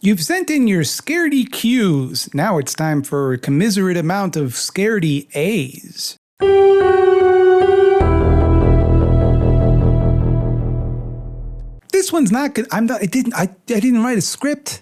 You've sent in your scaredy Qs. Now it's time for a commiserate amount of scaredy As. This one's not good. I didn't write a script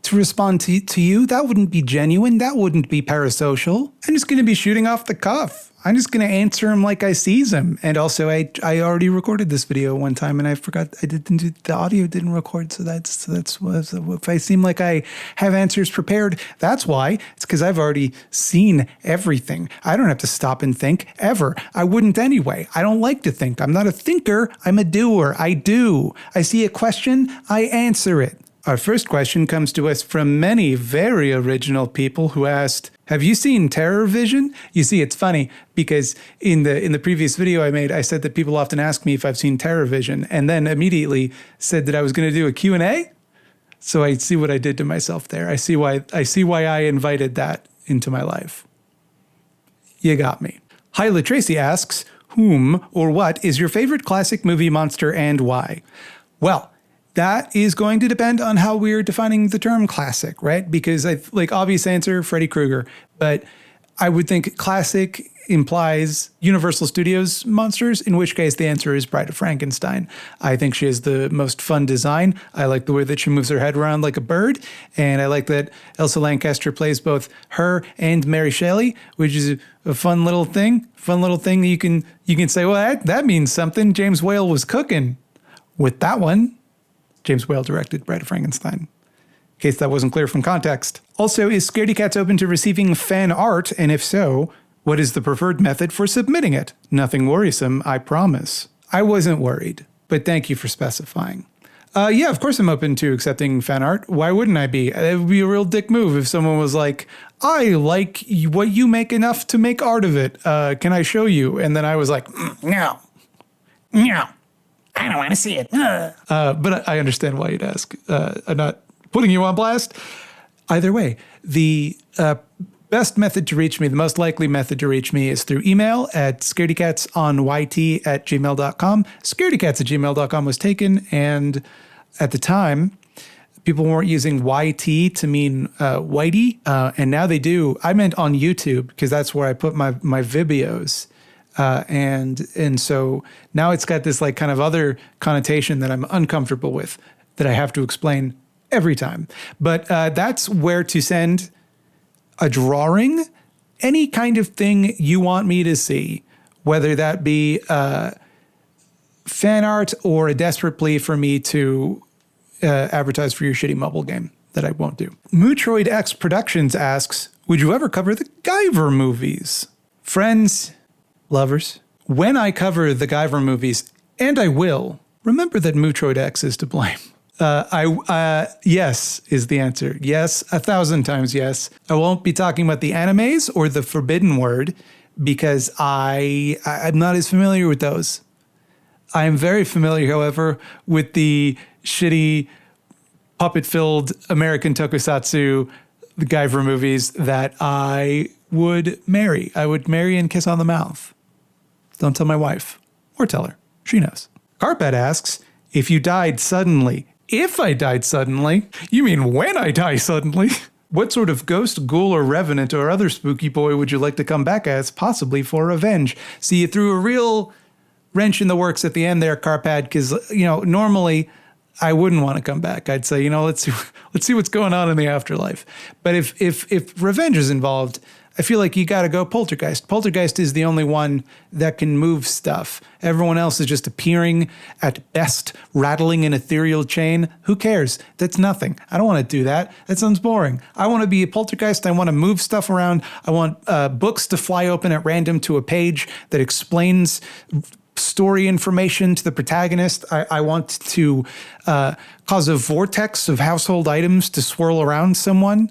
to respond to you. That wouldn't be genuine. That wouldn't be parasocial. I'm just going to be shooting off the cuff. I'm just going to answer him like I sees him. And also, I already recorded this video one time and I forgot the audio didn't record. So that's if I seem like I have answers prepared, that's why. It's because I've already seen everything. I don't have to stop and think ever. I wouldn't anyway. I don't like to think. I'm not a thinker. I'm a doer. I do. I see a question. I answer it. Our first question comes to us from many very original people who asked, have you seen Terror Vision? You see, it's funny because in the previous video I made, I said that people often ask me if I've seen Terror Vision and then immediately said that I was going to do a Q&A. So I see what I did to myself there. I see why I invited that into my life. You got me. Hyla Tracy asks, whom or what is your favorite classic movie monster and why? Well, that is going to depend on how we're defining the term classic, right? Because obvious answer, Freddy Krueger. But I would think classic implies Universal Studios monsters, in which case the answer is Bride of Frankenstein. I think she has the most fun design. I like the way that she moves her head around like a bird. And I like that Elsa Lanchester plays both her and Mary Shelley, which is a fun little thing that you can say, well, that means something. James Whale was cooking with that one. James Whale directed Bride of Frankenstein, in case that wasn't clear from context. Also, is Scaredy Cats open to receiving fan art? And if so, what is the preferred method for submitting it? Nothing worrisome, I promise. I wasn't worried, but thank you for specifying. Yeah, of course I'm open to accepting fan art. Why wouldn't I be? It would be a real dick move if someone was like, I like what you make enough to make art of it. Can I show you? And then I was like, no. I don't want to see it. But I understand why you'd ask. I'm not putting you on blast. Either way, the best method to reach me, the most likely method to reach me is through email at scaredycatsonyt@gmail.com. Scaredycats@gmail.com was taken, and at the time, people weren't using YT to mean Whitey, and now they do. I meant on YouTube, because that's where I put my Vibios. And so now it's got this like kind of other connotation that I'm uncomfortable with that I have to explain every time. But that's where to send a drawing, any kind of thing you want me to see, whether that be fan art or a desperate plea for me to advertise for your shitty mobile game that I won't do. Mootroid X Productions asks, would you ever cover the Guyver movies? Friends, lovers, when I cover the Guyver movies, and I will, remember that Mootroid X is to blame. Yes is the answer. Yes, 1,000 times yes. I won't be talking about the animes or the forbidden word because I'm not as familiar with those. I am very familiar, however, with the shitty puppet-filled American tokusatsu, the Guyver movies that I would marry. I would marry and kiss on the mouth. Don't tell my wife. Or tell her. She knows. Carpet asks, if you died suddenly. If I died suddenly? You mean when I die suddenly? What sort of ghost, ghoul, or revenant or other spooky boy would you like to come back as, possibly for revenge? See, you threw a real wrench in the works at the end there, Carpad, because, normally I wouldn't want to come back. I'd say, let's see what's going on in the afterlife. But if revenge is involved, I feel like you got to go Poltergeist. Poltergeist is the only one that can move stuff. Everyone else is just appearing, at best, rattling an ethereal chain. Who cares? That's nothing. I don't want to do that. That sounds boring. I want to be a Poltergeist. I want to move stuff around. I want books to fly open at random to a page that explains story information to the protagonist. I want to cause a vortex of household items to swirl around someone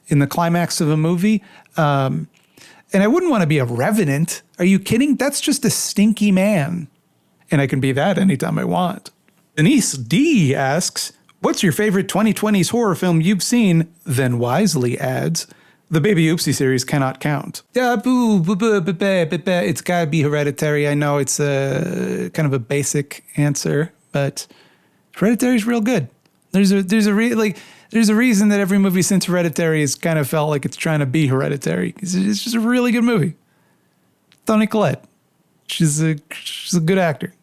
in the climax of a movie. And I wouldn't want to be a revenant. Are you kidding? That's just a stinky man. And I can be that anytime I want. Denise D asks, what's your favorite 2020s horror film you've seen? Then wisely adds, the Baby Oopsie series cannot count. It's got to be Hereditary. I know it's a kind of a basic answer, but Hereditary's real good. There's a real, There's a reason that every movie since Hereditary has kind of felt like it's trying to be Hereditary. It's just a really good movie. Toni Collette. She's a good actor.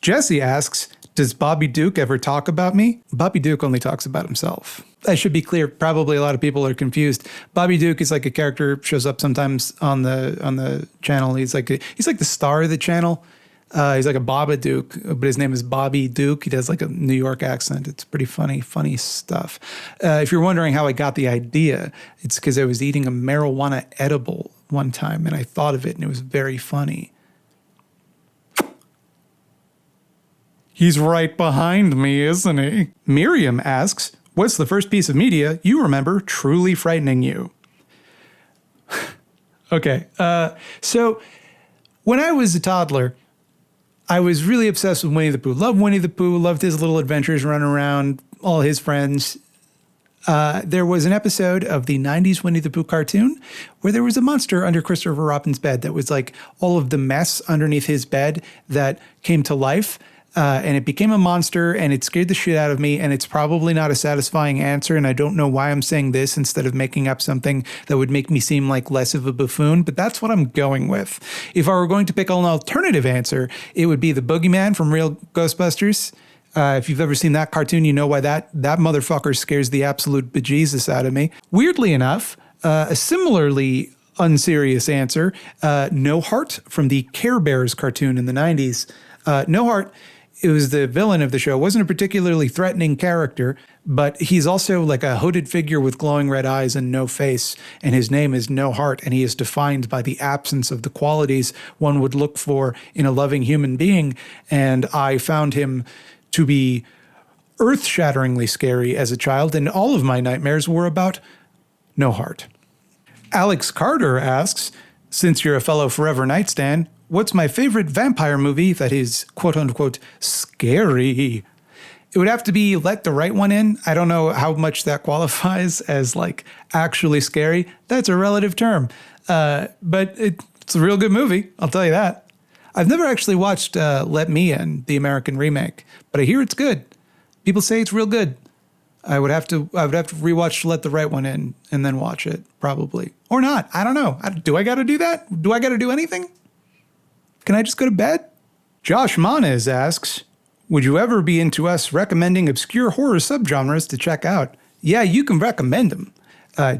Jesse asks, does Bobby Duke ever talk about me? Bobby Duke only talks about himself. I should be clear. Probably a lot of people are confused. Bobby Duke is like a character, shows up sometimes on the channel. He's like the star of the channel. He's like a Baba Duke, but his name is Bobby Duke. He does like a New York accent. It's pretty funny stuff. If you're wondering how I got the idea, it's because I was eating a marijuana edible one time and I thought of it and it was very funny. He's right behind me, isn't he? Miriam asks, what's the first piece of media you remember truly frightening you? Okay, so when I was a toddler, I was really obsessed with Winnie the Pooh. Loved Winnie the Pooh, loved his little adventures running around, all his friends. There was an episode of the 90s Winnie the Pooh cartoon where there was a monster under Christopher Robin's bed that was like all of the mess underneath his bed that came to life. And it became a monster and it scared the shit out of me. And it's probably not a satisfying answer. And I don't know why I'm saying this instead of making up something that would make me seem like less of a buffoon. But that's what I'm going with. If I were going to pick an alternative answer, it would be the boogeyman from Real Ghostbusters. If you've ever seen that cartoon, you know why that motherfucker scares the absolute bejesus out of me. Weirdly enough, a similarly unserious answer, No Heart from the Care Bears cartoon in the 90s. No Heart, it was the villain of the show, wasn't a particularly threatening character, but he's also like a hooded figure with glowing red eyes and no face, and his name is No Heart, and he is defined by the absence of the qualities one would look for in a loving human being, and I found him to be earth-shatteringly scary as a child, and all of my nightmares were about No Heart. Alex Carter asks, since you're a fellow Forever Night stan, what's my favorite vampire movie that is quote-unquote scary? It would have to be Let the Right One In. I don't know how much that qualifies as like actually scary. That's a relative term. But it's a real good movie, I'll tell you that. I've never actually watched Let Me In, the American remake, but I hear it's good. People say it's real good. I would have to rewatch Let the Right One In and then watch it, probably. Or not. I don't know. Do I got to do that? Do I got to do anything? Can I just go to bed? Josh Manes asks, would you ever be into us recommending obscure horror subgenres to check out? Yeah, you can recommend them.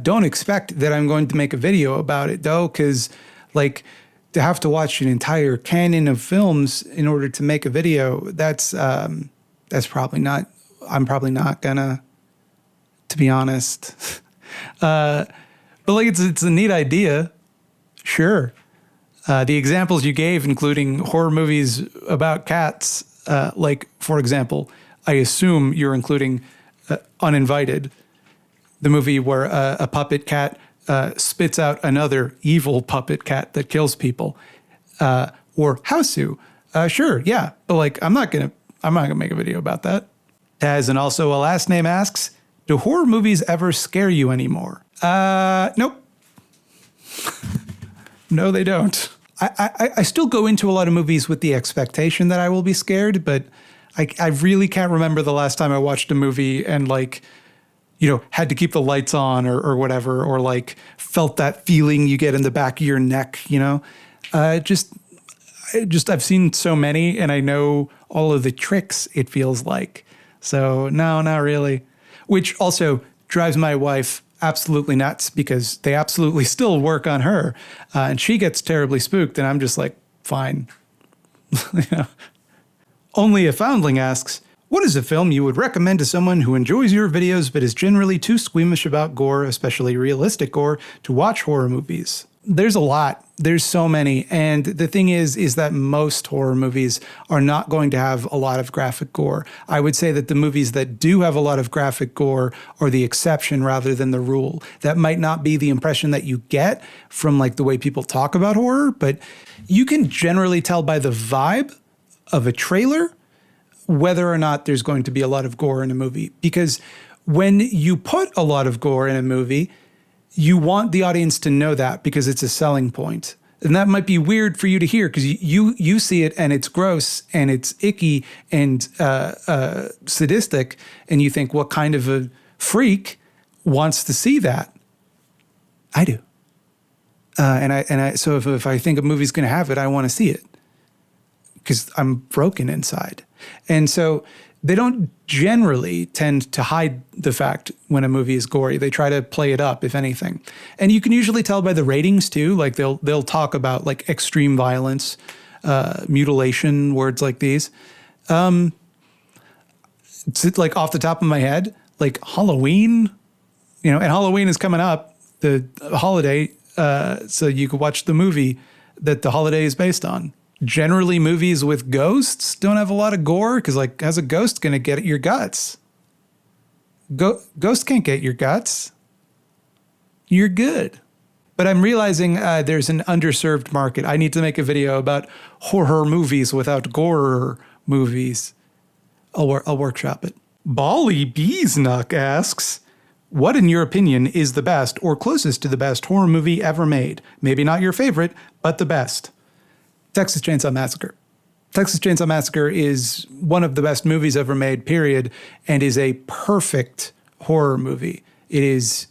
Don't expect that I'm going to make a video about it, though, because like to have to watch an entire canon of films in order to make a video, that's probably not, I'm probably not gonna, to be honest. But like it's a neat idea. Sure. The examples you gave, including horror movies about cats, like, for example, I assume you're including Uninvited, the movie where a puppet cat spits out another evil puppet cat that kills people, or Hausu. Sure, yeah, but like I'm not gonna make a video about that. Taz and also a last name asks, do horror movies ever scare you anymore? Nope. No, they don't. I still go into a lot of movies with the expectation that I will be scared, but I really can't remember the last time I watched a movie and like, you know, had to keep the lights on or whatever, or like felt that feeling you get in the back of your neck, you know? I've seen so many and I know all of the tricks it feels like. So no, not really. Which also drives my wife absolutely nuts because they absolutely still work on her. And she gets terribly spooked and I'm just like, fine. You know? Only a Foundling asks, what is a film you would recommend to someone who enjoys your videos but is generally too squeamish about gore, especially realistic gore, to watch horror movies? There's a lot. There's so many. And the thing is that most horror movies are not going to have a lot of graphic gore. I would say that the movies that do have a lot of graphic gore are the exception rather than the rule. That might not be the impression that you get from like the way people talk about horror, but you can generally tell by the vibe of a trailer whether or not there's going to be a lot of gore in a movie. Because when you put a lot of gore in a movie, you want the audience to know that because it's a selling point. And that might be weird for you to hear because you see it and it's gross and it's icky and sadistic. And you think, what kind of a freak wants to see that. I do. So if I think a movie's going to have it, I want to see it because I'm broken inside. And so they don't generally tend to hide the fact when a movie is gory. They try to play it up, if anything. And you can usually tell by the ratings too. Like they'll talk about like extreme violence, mutilation, words like these. It's like off the top of my head, like Halloween, and Halloween is coming up, the holiday. So you could watch the movie that the holiday is based on. Generally, movies with ghosts don't have a lot of gore because, like, how's a ghost going to get at your guts? Ghost can't get your guts. You're good. But I'm realizing there's an underserved market. I need to make a video about horror movies without gore movies. I'll workshop it. Bali Beesnuck asks, what, in your opinion, is the best or closest to the best horror movie ever made? Maybe not your favorite, but the best. Texas Chainsaw Massacre. Texas Chainsaw Massacre is one of the best movies ever made, period, and is a perfect horror movie. It is,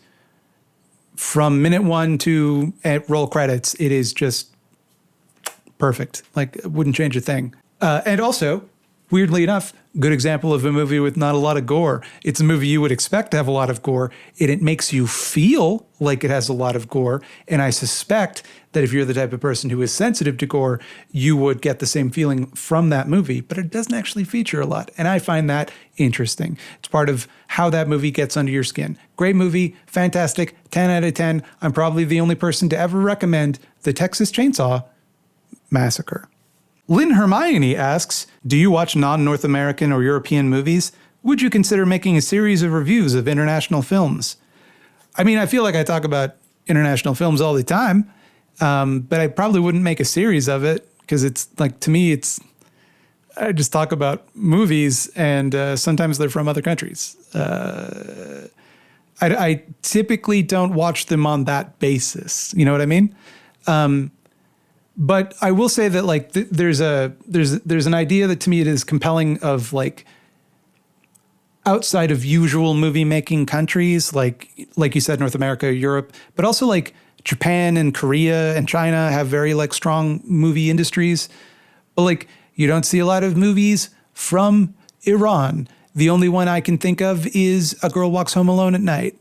from minute one to roll credits, it is just perfect. Like, wouldn't change a thing. And also, weirdly enough, good example of a movie with not a lot of gore. It's a movie you would expect to have a lot of gore, and it makes you feel like it has a lot of gore. And I suspect that if you're the type of person who is sensitive to gore, you would get the same feeling from that movie, but it doesn't actually feature a lot. And I find that interesting. It's part of how that movie gets under your skin. Great movie, fantastic, 10 out of 10. I'm probably the only person to ever recommend the Texas Chainsaw Massacre. Lynn Hermione asks, do you watch non-North American or European movies? Would you consider making a series of reviews of international films? I mean, I feel like I talk about international films all the time, but I probably wouldn't make a series of it because it's like, to me, I just talk about movies and sometimes they're from other countries. I typically don't watch them on that basis. You know what I mean? But I will say that like there's an idea that to me it is compelling of like outside of usual movie making countries, like you said, North America, Europe, but also like Japan and Korea and China have very like strong movie industries. But like you don't see a lot of movies from Iran. The only one I can think of is A Girl Walks Home Alone at Night,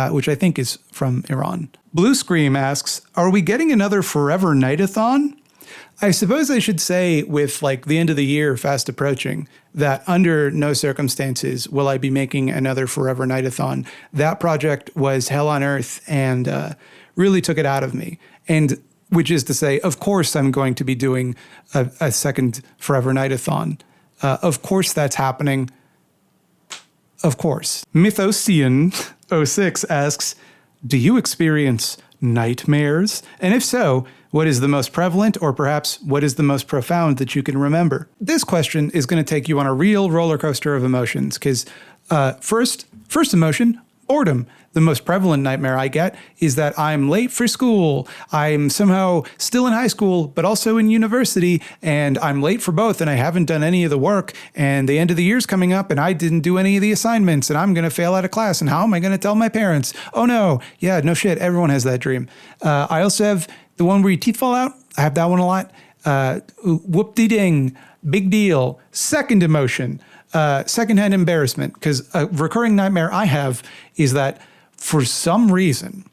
which I think is from Iran. Blue Scream asks, are we getting another Forever Night-a-thon? I suppose I should say, with like the end of the year fast approaching, that under no circumstances will I be making another Forever Night-a-thon. That project was hell on earth and really took it out of me. And which is to say, of course, I'm going to be doing a second Forever Night-a-thon. Of course, that's happening. Of course. Mythosian06 asks, do you experience nightmares? And if so, what is the most prevalent, or perhaps what is the most profound that you can remember? This question is going to take you on a real roller coaster of emotions because first emotion, boredom. The most prevalent nightmare I get is that I'm late for school. I'm somehow still in high school, but also in university, and I'm late for both, and I haven't done any of the work, and the end of the year's coming up, and I didn't do any of the assignments, and I'm going to fail out of class, and how am I going to tell my parents? Oh no, yeah, no shit, everyone has that dream. I also have the one where your teeth fall out. I have that one a lot. Whoop-de-ding, big deal. Second emotion, secondhand embarrassment, because a recurring nightmare I have is that for some reason,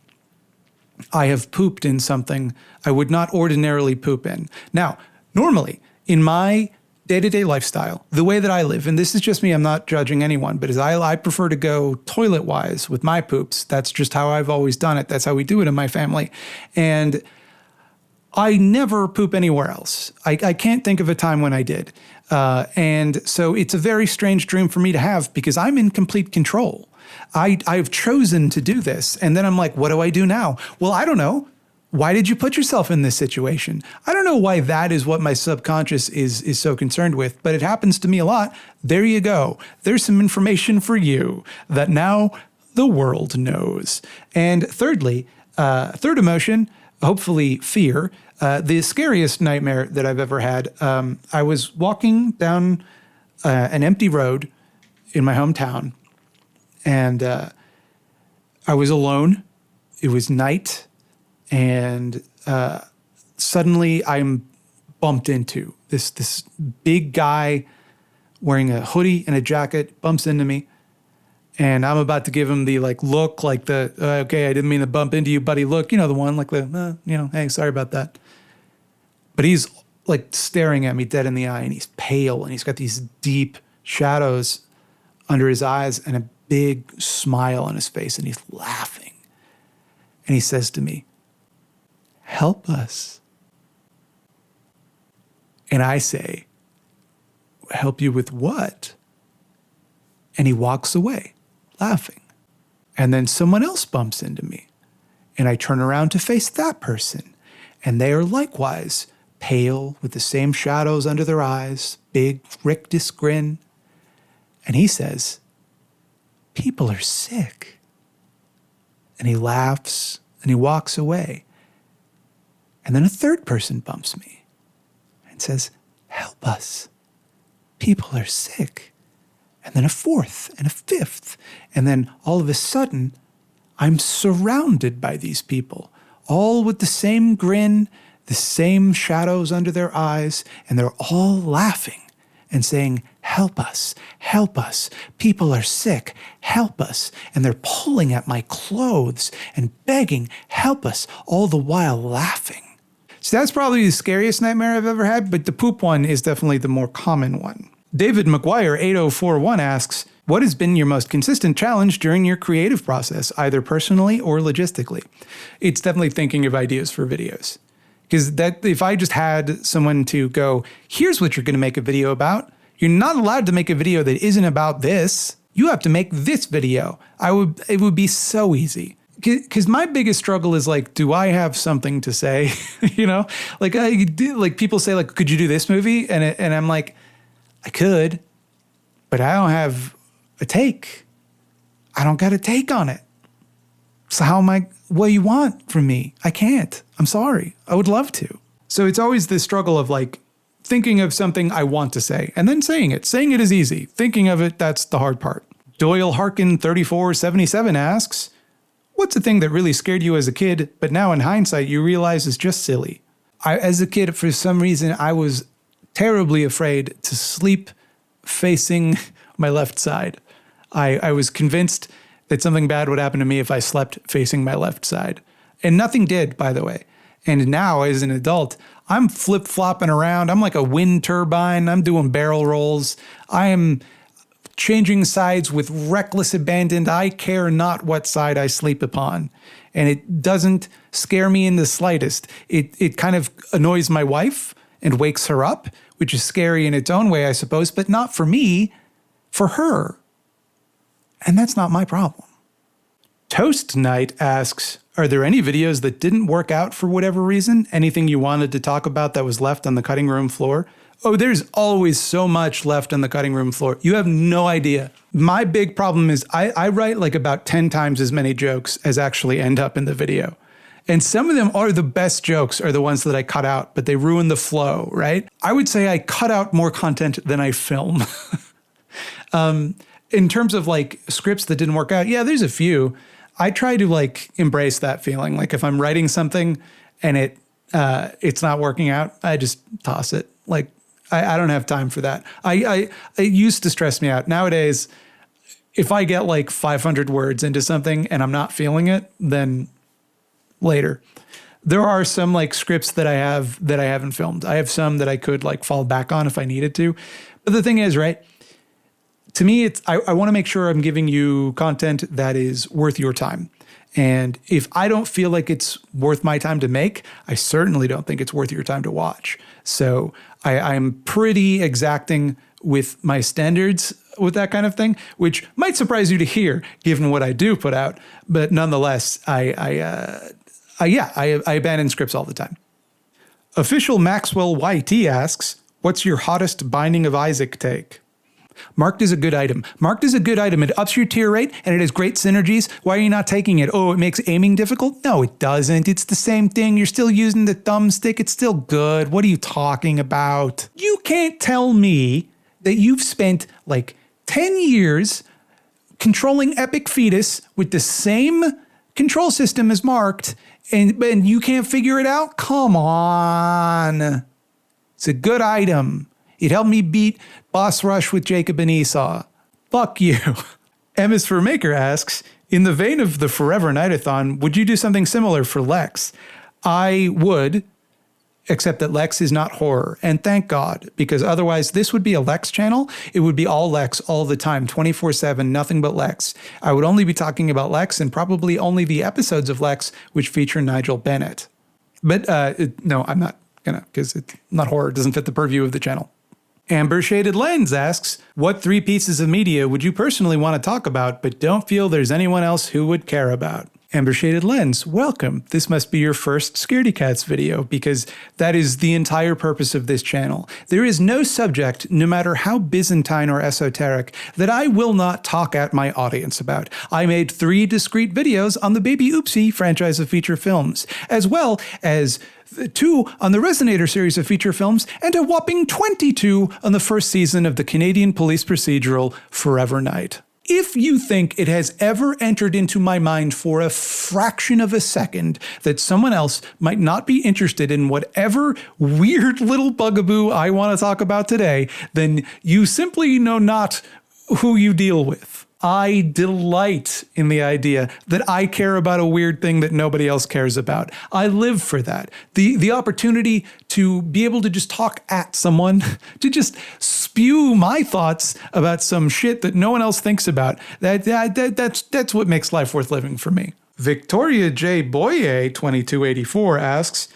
I have pooped in something I would not ordinarily poop in. Now, normally, in my day-to-day lifestyle, the way that I live, and this is just me, I'm not judging anyone, but as I prefer to go toilet-wise with my poops. That's just how I've always done it. That's how we do it in my family. And I never poop anywhere else. I can't think of a time when I did. And so it's a very strange dream for me to have because I'm in complete control. I've chosen to do this. And then I'm like, what do I do now? Well, I don't know. Why did you put yourself in this situation? I don't know why that is what my subconscious is so concerned with, but it happens to me a lot. There you go. There's some information for you that now the world knows. And thirdly, third emotion, hopefully fear. The scariest nightmare that I've ever had, I was walking down an empty road in my hometown, and I was alone. It was night. And suddenly I'm bumped into this big guy wearing a hoodie and a jacket bumps into me. And I'm about to give him the look, okay, I didn't mean to bump into you, buddy. Look, the one hey, sorry about that. But he's staring at me dead in the eye, and he's pale, and he's got these deep shadows under his eyes and a big smile on his face, and he's laughing. And he says to me, "Help us." And I say, "Help you with what?" And he walks away, laughing. And then someone else bumps into me. And I turn around to face that person. And they are likewise pale with the same shadows under their eyes, big rictus grin. And he says, "People are sick." And he laughs and he walks away. And then a third person bumps me and says, "Help us. People are sick." And then a fourth and a fifth. And then all of a sudden, I'm surrounded by these people, all with the same grin, the same shadows under their eyes, and they're all laughing and saying, "Help us, help us. People are sick, help us." And they're pulling at my clothes and begging, "Help us," all the while laughing. So that's probably the scariest nightmare I've ever had, but the poop one is definitely the more common one. David McGuire 8041 asks, what has been your most consistent challenge during your creative process, either personally or logistically? It's definitely thinking of ideas for videos. Because that if I just had someone to go, here's what you're going to make a video about, you're not allowed to make a video that isn't about this. You have to make this video. It would be so easy. Because my biggest struggle is do I have something to say? People say could you do this movie? And I'm like, I could, but I don't have a take. I don't got a take on it. So what do you want from me? I can't. I'm sorry. I would love to. So it's always this struggle of thinking of something I want to say and then saying it. Saying it is easy. Thinking of it, that's the hard part. Doyle Harkin 3477 asks, what's the thing that really scared you as a kid, but now in hindsight you realize is just silly? As a kid, for some reason, I was terribly afraid to sleep facing my left side. I was convinced that something bad would happen to me if I slept facing my left side. And nothing did, by the way. And now, as an adult, I'm flip-flopping around. I'm like a wind turbine. I'm doing barrel rolls. I am changing sides with reckless abandon. I care not what side I sleep upon. And it doesn't scare me in the slightest. It kind of annoys my wife and wakes her up, which is scary in its own way, I suppose, but not for me, for her. And that's not my problem. Toast Night asks, are there any videos that didn't work out for whatever reason? Anything you wanted to talk about that was left on the cutting room floor? Oh, there's always so much left on the cutting room floor. You have no idea. My big problem is I write about 10 times as many jokes as actually end up in the video. And some of them are the best jokes are the ones that I cut out, but they ruin the flow, right? I would say I cut out more content than I film. In terms of scripts that didn't work out, yeah, there's a few. I try to embrace that feeling. If I'm writing something and it's not working out, I just toss it. I don't have time for that. It used to stress me out. Nowadays, if I get 500 words into something and I'm not feeling it, then later. There are some scripts that I haven't filmed. I have some that I could fall back on if I needed to. But the thing is, right? To me, I want to make sure I'm giving you content that is worth your time. And if I don't feel like it's worth my time to make, I certainly don't think it's worth your time to watch. So I'm pretty exacting with my standards with that kind of thing, which might surprise you to hear given what I do put out. But nonetheless, I abandon scripts all the time. Official Maxwell YT asks, what's your hottest Binding of Isaac take? Marked is a good item. Marked is a good item. It ups your tier rate and it has great synergies. Why are you not taking it? Oh, it makes aiming difficult? No, it doesn't. It's the same thing. You're still using the thumbstick. It's still good. What are you talking about? You can't tell me that you've spent 10 years controlling Epic Fetus with the same control system as Marked, and you can't figure it out? Come on. It's a good item. It helped me beat Boss Rush with Jacob and Esau. Fuck you. MS for Maker asks, in the vein of the Forever Nightathon, would you do something similar for Lex? I would, except that Lex is not horror. And thank God, because otherwise this would be a Lex channel. It would be all Lex all the time, 24/7, nothing but Lex. I would only be talking about Lex and probably only the episodes of Lex which feature Nigel Bennett. But no, I'm not gonna, because it's not horror. It doesn't fit the purview of the channel. Amber Shaded Lens asks, what 3 pieces of media would you personally want to talk about, but don't feel there's anyone else who would care about? Amber Shaded Lens, welcome. This must be your first Scaredy Cats video, because that is the entire purpose of this channel. There is no subject, no matter how Byzantine or esoteric, that I will not talk at my audience about. I made 3 discrete videos on the Baby Oopsie franchise of feature films, as well as 2 on the Resonator series of feature films, and a whopping 22 on the first season of the Canadian police procedural Forever Night. If you think it has ever entered into my mind for a fraction of a second that someone else might not be interested in whatever weird little bugaboo I want to talk about today, then you simply know not who you deal with. I delight in the idea that I care about a weird thing that nobody else cares about. I live for that. The opportunity to be able to just talk at someone, to just spew my thoughts about some shit that no one else thinks about. That's what makes life worth living for me. Victoria J. Boye 2284 asks,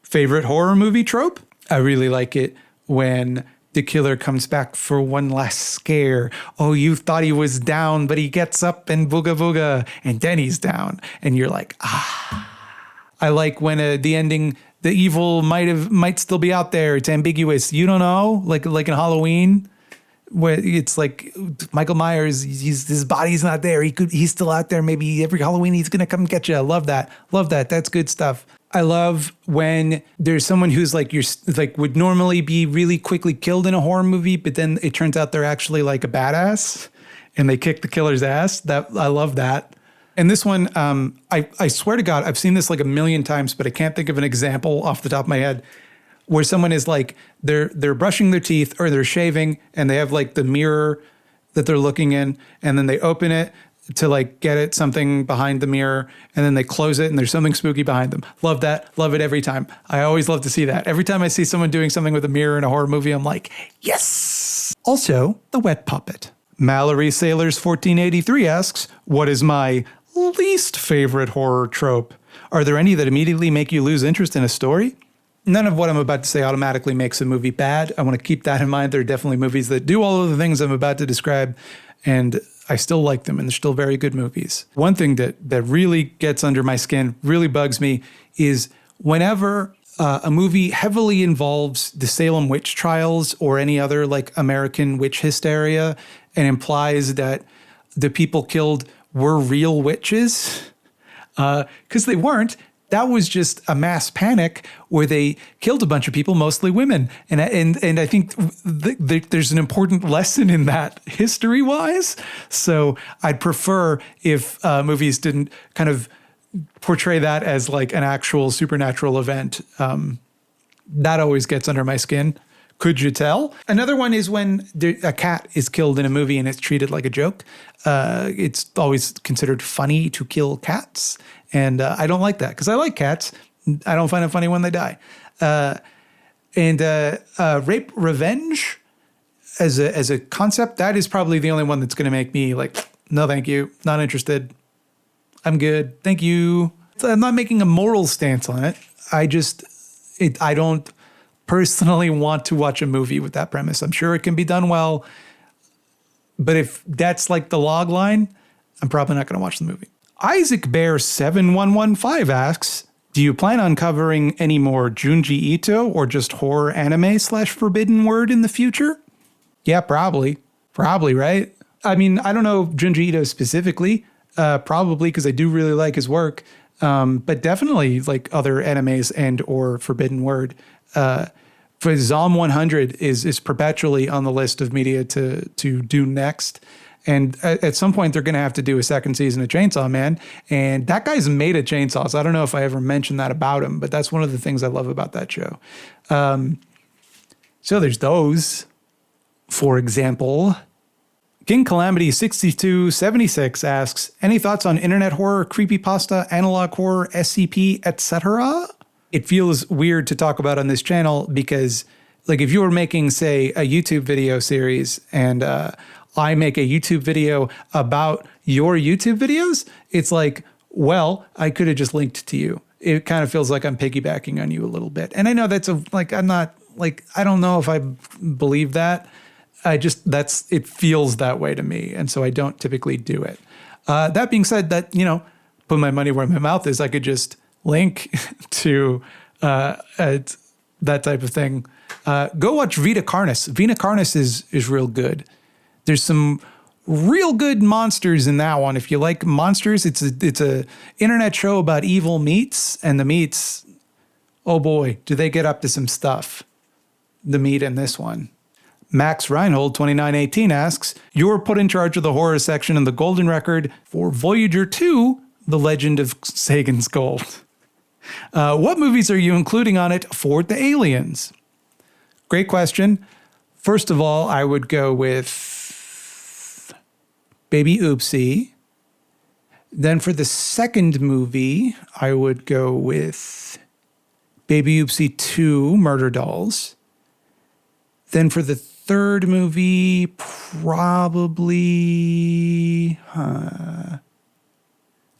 favorite horror movie trope? I really like it when the killer comes back for one last scare. Oh, you thought he was down, but he gets up and booga booga, and then he's down. And you're like, ah. I like when the ending, the evil might still be out there. It's ambiguous. You don't know, like in Halloween, where it's like Michael Myers, his body's not there. He's still out there. Maybe every Halloween he's gonna come get you. I love that. Love that. That's good stuff. I love when there's someone who's would normally be really quickly killed in a horror movie, but then it turns out they're actually like a badass and they kick the killer's ass. I love that. And this one, I swear to God, I've seen this like a million times, but I can't think of an example off the top of my head where someone is like, they're brushing their teeth or they're shaving and they have like the mirror that they're looking in, and then they open it to like get at something behind the mirror, and then they close it and there's something spooky behind them. Love that. Love it every time. I always love to see that. Every time I see someone doing something with a mirror in a horror movie, I'm like, yes. Also, the wet puppet. Mallory Sailors 1483 asks, what is my least favorite horror trope? Are there any that immediately make you lose interest in a story? None of what I'm about to say automatically makes a movie bad. I want to keep that in mind. There are definitely movies that do all of the things I'm about to describe, and I still like them, and they're still very good movies. One thing that really gets under my skin, really bugs me, is whenever a movie heavily involves the Salem witch trials or any other like American witch hysteria and implies that the people killed were real witches, because they weren't. That was just a mass panic where they killed a bunch of people, mostly women. And I think there's an important lesson in that history-wise. So I'd prefer if movies didn't kind of portray that as like an actual supernatural event. That always gets under my skin. Could you tell? Another one is when a cat is killed in a movie and it's treated like a joke. It's always considered funny to kill cats. And I don't like that because I like cats. I don't find it funny when they die. Rape revenge as a concept, that is probably the only one that's going to make me like, no, thank you. Not interested. I'm good. Thank you. So I'm not making a moral stance on it. I don't personally want to watch a movie with that premise. I'm sure it can be done well, but if that's like the log line, I'm probably not going to watch the movie. Isaac Bear 7115 asks, do you plan on covering any more Junjiito or just horror anime / forbidden word in the future? Yeah, probably. Probably, right? I mean, I don't know Junjiito specifically, probably because I do really like his work, but definitely like other animes and or forbidden word. For Zom 100 is perpetually on the list of media to do next. And at some point, they're going to have to do a second season of Chainsaw Man. And that guy's made of chainsaws. I don't know if I ever mentioned that about him, but that's one of the things I love about that show. So there's those. For example, King Calamity 6276 asks, any thoughts on internet horror, creepypasta, analog horror, SCP, etc.? It feels weird to talk about on this channel because, like, if you were making, say, a YouTube video series and I make a YouTube video about your YouTube videos, it's like, well, I could have just linked to you. It kind of feels like I'm piggybacking on you a little bit. And I know that's I'm not, I don't know if I believe that. It feels that way to me. And so I don't typically do it. That being said, that, put my money where my mouth is, I could just link to that type of thing. Go watch Vita Carnis. Vita Carnis is real good. There's some real good monsters in that one. If you like monsters, it's a internet show about evil meats, and the meats, oh boy, do they get up to some stuff. The meat in this one. Max Reinhold 2918 asks, you were put in charge of the horror section in the Golden Record for Voyager 2, The Legend of Sagan's Gold. What movies are you including on it for the aliens? Great question. First of all, I would go with Baby Oopsie. Then for the second movie, I would go with Baby Oopsie 2, Murder Dolls. Then for the third movie, probably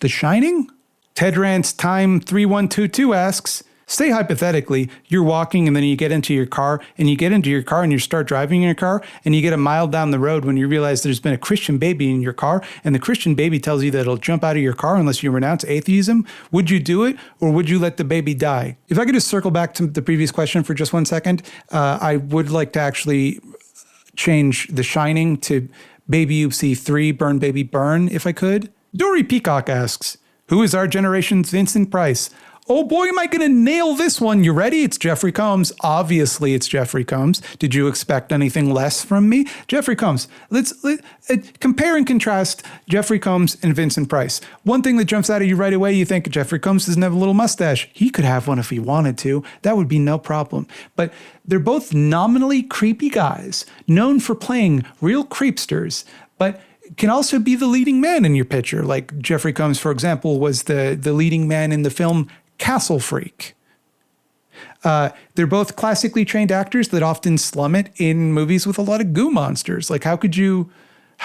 The Shining? Ted Rant's Time 3122 asks, say hypothetically, you're walking and then you get into your car and you start driving in your car and you get a mile down the road when you realize there's been a Christian baby in your car and the Christian baby tells you that it'll jump out of your car unless you renounce atheism. Would you do it or would you let the baby die? If I could just circle back to the previous question for just 1 second, I would like to actually change The Shining to Baby Oopsie 3, Burn Baby Burn, if I could. Dory Peacock asks, who is our generation's Vincent Price? Oh boy, am I going to nail this one. You ready? It's Jeffrey Combs. Obviously, it's Jeffrey Combs. Did you expect anything less from me? Jeffrey Combs. Let's compare and contrast Jeffrey Combs and Vincent Price. One thing that jumps out at you right away, you think Jeffrey Combs doesn't have a little mustache. He could have one if he wanted to. That would be no problem. But they're both nominally creepy guys, known for playing real creepsters, but can also be the leading man in your picture. Like Jeffrey Combs, for example, was the leading man in the film Castle Freak. They're both classically trained actors that often slum it in movies with a lot of goo monsters. Like, how could you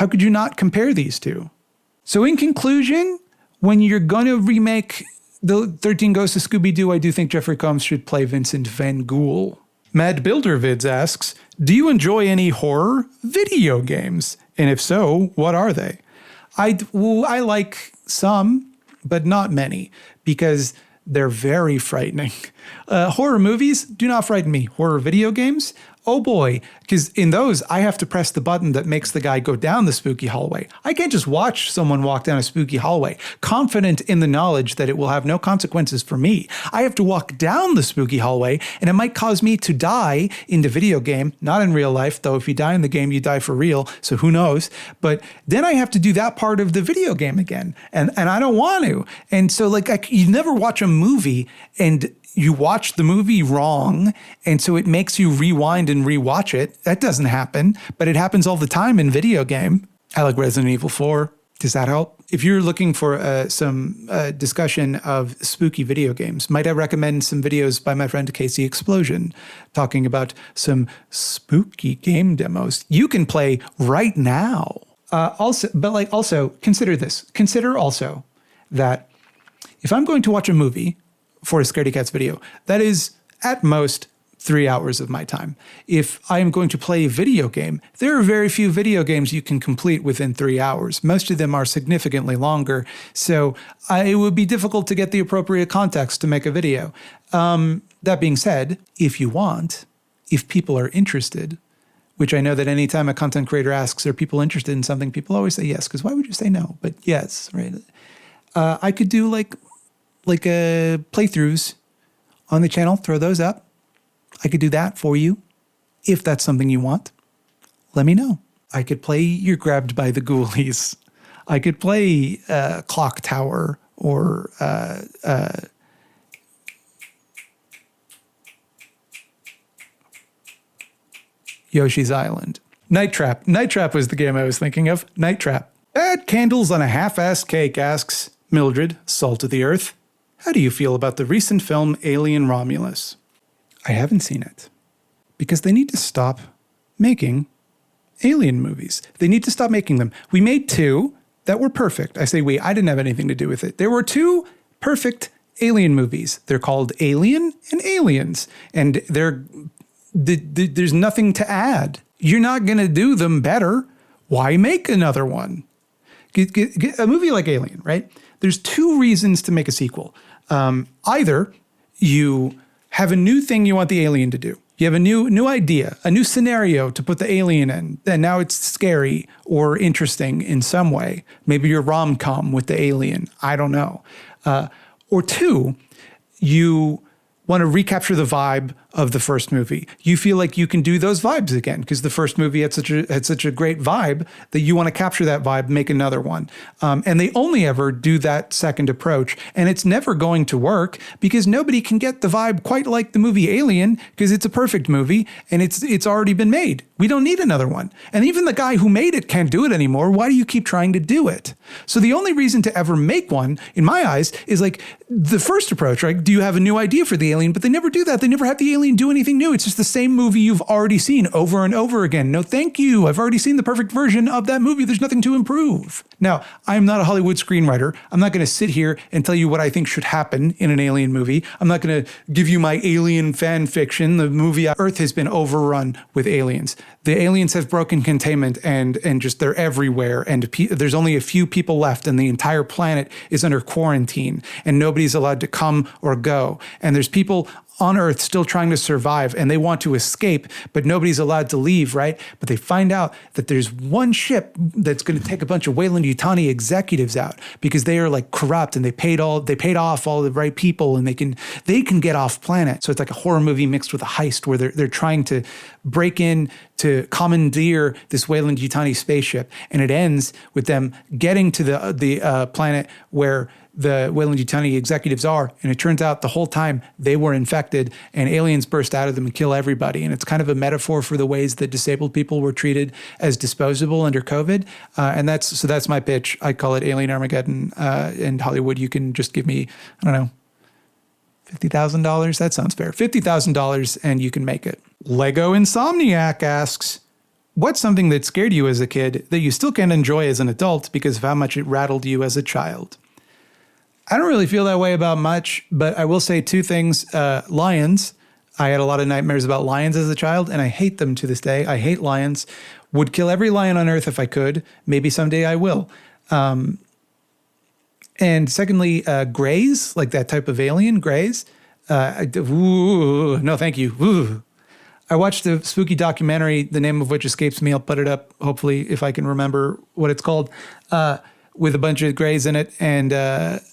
not compare these two? So in conclusion, when you're going to remake the 13 Ghosts of Scooby-Doo, I do think Jeffrey Combs should play Vincent Van Ghoul. Mad Builder Vids asks, do you enjoy any horror video games? And if so, what are they? I like some, but not many, because they're very frightening. Horror movies do not frighten me. Horror video games, oh boy, because in those, I have to press the button that makes the guy go down the spooky hallway. I can't just watch someone walk down a spooky hallway, confident in the knowledge that it will have no consequences for me. I have to walk down the spooky hallway, and it might cause me to die in the video game, not in real life, though if you die in the game, you die for real, so who knows. But then I have to do that part of the video game again, and I don't want to. And so, you never watch a movie and you watch the movie wrong, and so it makes you rewind and rewatch it. That doesn't happen, but it happens all the time in video game. I like Resident Evil 4. Does that help? If you're looking for some discussion of spooky video games, might I recommend some videos by my friend Casey Explosion talking about some spooky game demos you can play right now. Also consider this. Consider also that if I'm going to watch a movie for a Scaredy Cats video, that is at most 3 hours of my time. If I am going to play a video game, there are very few video games you can complete within 3 hours. Most of them are significantly longer, so it would be difficult to get the appropriate context to make a video. That being said, if people are interested, which I know that anytime a content creator asks, are people interested in something, people always say yes, because why would you say no? But yes, right? I could do playthroughs on the channel, throw those up. I could do that for you. If that's something you want, let me know. I could play You're Grabbed by the Ghoulies. I could play Clock Tower or Yoshi's Island. Night Trap. Night Trap was the game I was thinking of. Night Trap. Bad candles on a half-assed cake, asks Mildred, salt of the earth. How do you feel about the recent film Alien Romulus? I haven't seen it. Because they need to stop making alien movies. They need to stop making them. We made 2 that were perfect. I say we, I didn't have anything to do with it. There were 2 perfect alien movies. They're called Alien and Aliens. And there's nothing to add. You're not going to do them better. Why make another one? A movie like Alien, right? There's 2 reasons to make a sequel. Either you have a new thing you want the alien to do. You have a new idea, a new scenario to put the alien in, and now it's scary or interesting in some way. Maybe you're rom-com with the alien. I don't know. Or 2, you want to recapture the vibe of the first movie. You feel like you can do those vibes again because the first movie had such a great vibe that you want to capture that vibe, make another one. And they only ever do that second approach. And it's never going to work because nobody can get the vibe quite like the movie Alien because it's a perfect movie and it's already been made. We don't need another one. And even the guy who made it can't do it anymore. Why do you keep trying to do it? So the only reason to ever make one, in my eyes, is like the first approach, right? Do you have a new idea for the alien? But they never do that. They never have the alien do anything new. It's just the same movie you've already seen over and over again. No, thank you. I've already seen the perfect version of that movie. There's nothing to improve. Now, I'm not a Hollywood screenwriter. I'm not going to sit here and tell you what I think should happen in an alien movie. I'm not going to give you my alien fan fiction. The movie Earth has been overrun with aliens. The aliens have broken containment and just they're everywhere. And there's only a few people left and the entire planet is under quarantine and nobody's allowed to come or go. And there's people on Earth still trying to survive and they want to escape, but nobody's allowed to leave, right? But they find out that there's one ship that's going to take a bunch of Weyland-Yutani executives out because they are like corrupt and they paid off all the right people and they can get off planet. So it's like a horror movie mixed with a heist where they're trying to break in to commandeer this Weyland-Yutani spaceship. And it ends with them getting to the planet where the Weyland-Yutani executives are, and it turns out the whole time they were infected and aliens burst out of them and kill everybody. And it's kind of a metaphor for the ways that disabled people were treated as disposable under COVID. And that's my pitch. I call it Alien Armageddon. In Hollywood, you can just give me, I don't know, $50,000? That sounds fair. $50,000 and you can make it. Lego Insomniac asks, what's something that scared you as a kid that you still can't enjoy as an adult because of how much it rattled you as a child? I don't really feel that way about much, but I will say 2 things. Lions. I had a lot of nightmares about lions as a child, and I hate them to this day. I hate lions. Would kill every lion on Earth if I could. Maybe someday I will. And secondly, greys, like that type of alien, greys. No, thank you. Ooh. I watched a spooky documentary, the name of which escapes me. I'll put it up, hopefully, if I can remember what it's called. With a bunch of greys in it. And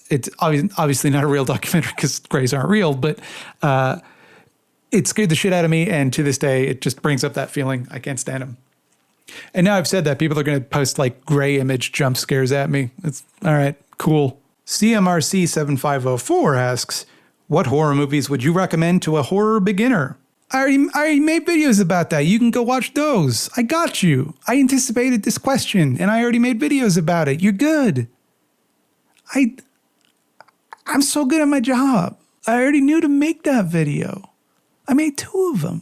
it's obviously not a real documentary because greys aren't real, but it scared the shit out of me. And to this day, it just brings up that feeling. I can't stand them. And now I've said that, people are going to post like gray image jump scares at me. It's all right, cool. CMRC 7504 asks, what horror movies would you recommend to a horror beginner? I already made videos about that. You can go watch those. I got you. I anticipated this question, and I already made videos about it. You're good. I'm so good at my job. I already knew to make that video. I made 2 of them.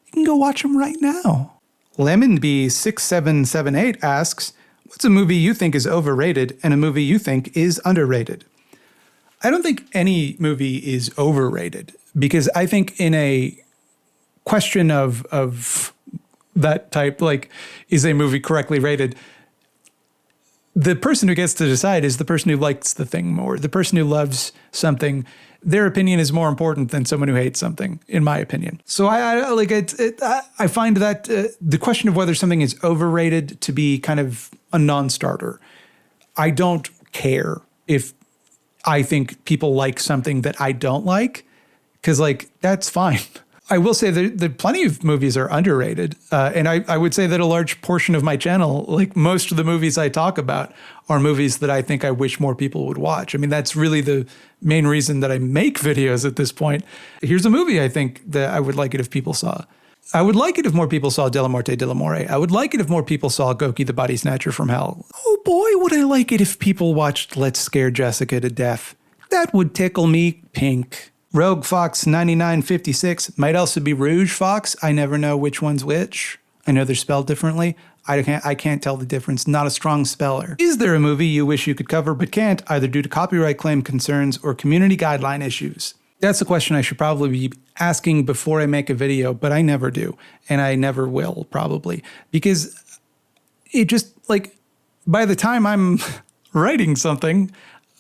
You can go watch them right now. LemonB6778 asks, what's a movie you think is overrated and a movie you think is underrated? I don't think any movie is overrated because I think in a question of that type, like, is a movie correctly rated? The person who gets to decide is the person who likes the thing more. The person who loves something, their opinion is more important than someone who hates something, in my opinion. So I find that the question of whether something is overrated to be kind of a non-starter. I don't care if I think people like something that I don't like, because like that's fine. I will say that plenty of movies are underrated. And I would say that a large portion of my channel, like most of the movies I talk about, are movies that I think I wish more people would watch. I mean, that's really the main reason that I make videos at this point. Here's a movie I think that I would like it if people saw. I would like it if more people saw Della Morte Della More. I would like it if more people saw Goki the Body Snatcher from Hell. Oh boy, would I like it if people watched Let's Scare Jessica to Death. That would tickle me pink. Rogue Fox 9956 might also be Rouge Fox. I never know which one's which. I know they're spelled differently. I can't tell the difference. Not a strong speller. Is there a movie you wish you could cover but can't, either due to copyright claim concerns or community guideline issues? That's a question I should probably be asking before I make a video, but I never do. And I never will, probably. Because it just, like, by the time I'm writing something,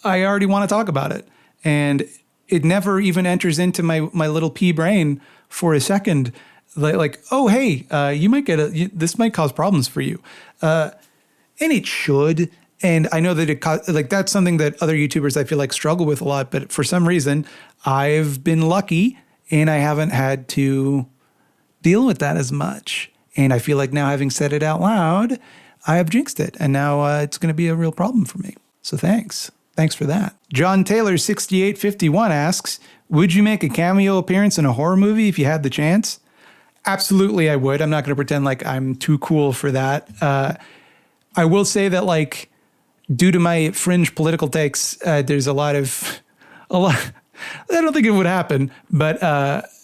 I already want to talk about it. And it never even enters into my little pea brain for a second. Like, oh, hey, you might this might cause problems for you. And it should. And I know that that's something that other YouTubers I feel like struggle with a lot. But for some reason, I've been lucky and I haven't had to deal with that as much. And I feel like now, having said it out loud, I have jinxed it. And now it's going to be a real problem for me. So thanks. Thanks for that. John Taylor 6851 asks, would you make a cameo appearance in a horror movie if you had the chance? Absolutely, I would. I'm not going to pretend like I'm too cool for that. I will say that, like, due to my fringe political takes, there's a lot. I don't think it would happen, but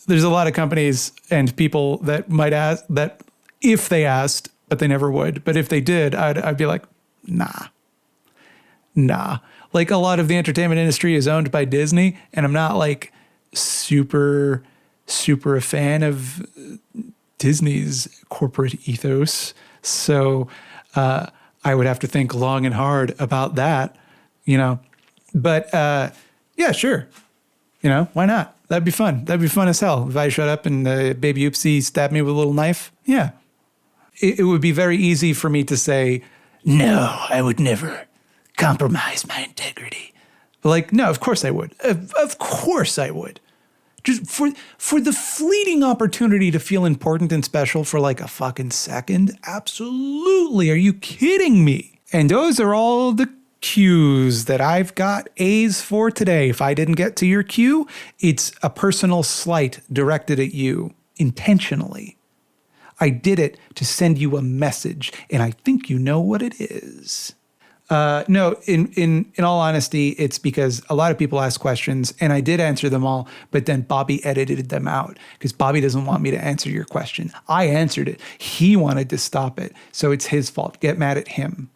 there's a lot of companies and people that might ask that if they asked, but they never would. But if they did, I'd be like, nah. Like, a lot of the entertainment industry is owned by Disney, and I'm not like super a fan of Disney's corporate ethos. So I would have to think long and hard about that, you know. But yeah, sure. You know, why not? That'd be fun. That'd be fun as hell. If I showed up and Baby Oopsie stabbed me with a little knife, yeah. It would be very easy for me to say, no, I would never compromise my integrity. But like, no, of course I would. Of course I would. Just for the fleeting opportunity to feel important and special for like a fucking second. Absolutely. Are you kidding me? And those are all the cues that I've got A's for today. If I didn't get to your cue, it's a personal slight directed at you intentionally. I did it to send you a message, and I think you know what it is. No, in all honesty, it's because a lot of people ask questions and I did answer them all, but then Bobby edited them out because Bobby doesn't want me to answer your question. I answered it. He wanted to stop it. So it's his fault. Get mad at him.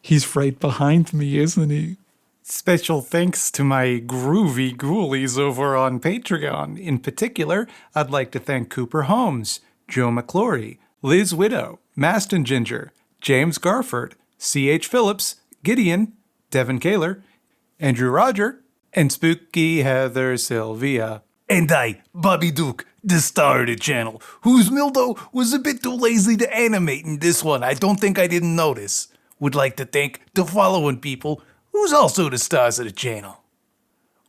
He's right behind me, isn't he? Special thanks to my groovy ghoulies over on Patreon. In particular, I'd like to thank Cooper Holmes, Joe McClory, Liz Widow, Maston Ginger, James Garford, C.H. Phillips, Gideon, Devin Kaler, Andrew Roger, and Spooky Heather Sylvia. And I, Bobby Duke, the star of the channel, whose Mildo was a bit too lazy to animate in this one. I don't think I didn't notice. Would like to thank the following people, who's also the stars of the channel.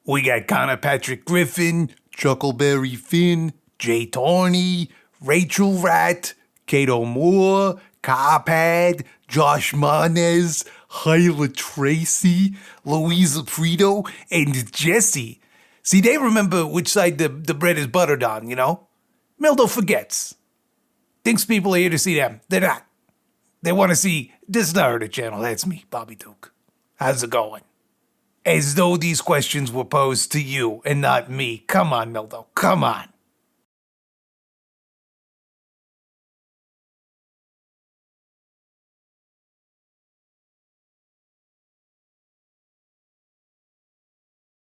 We got Connor Patrick Griffin, Chuckleberry Finn, Jay Torney, Rachel Rat, Kato Moore, Carpad, Josh Manes, Hyla Tracy, Louisa Frito, and Jesse. See, they remember which side the bread is buttered on, you know? Mildo forgets. Thinks people are here to see them. They're not. They want to see the star of the channel. That's me, Bobby Duke. How's it going? As though these questions were posed to you and not me. Come on, Mildo. Come on.